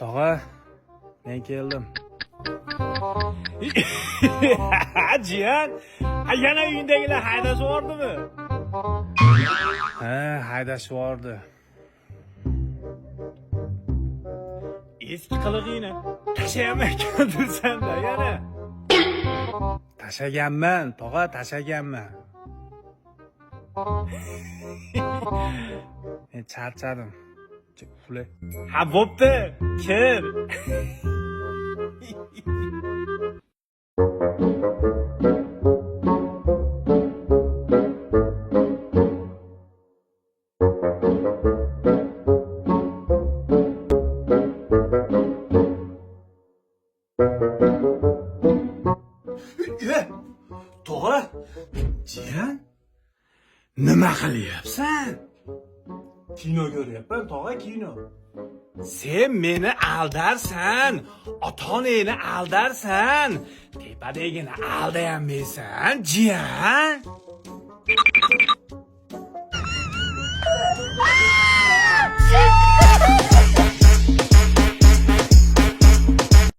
Tog'a, men keldim. Jiyan, yana uyindagilar haydashib yubordimi? Ha, haydashib yubordi. Eski qilig'ingni tashayamaykandirsan-da yana. Tashaganman, tog'a, tashaganman. Men charchadim. Uxlay. Ha, bo'pti. Kir. Tog'a, jiyan, nima qilyapsan? Kino ko'ryapman, tog'a, kino. Sen meni aldarsan, ota-onangni aldarsan, tepadagini aldayolmaysan, jiyan.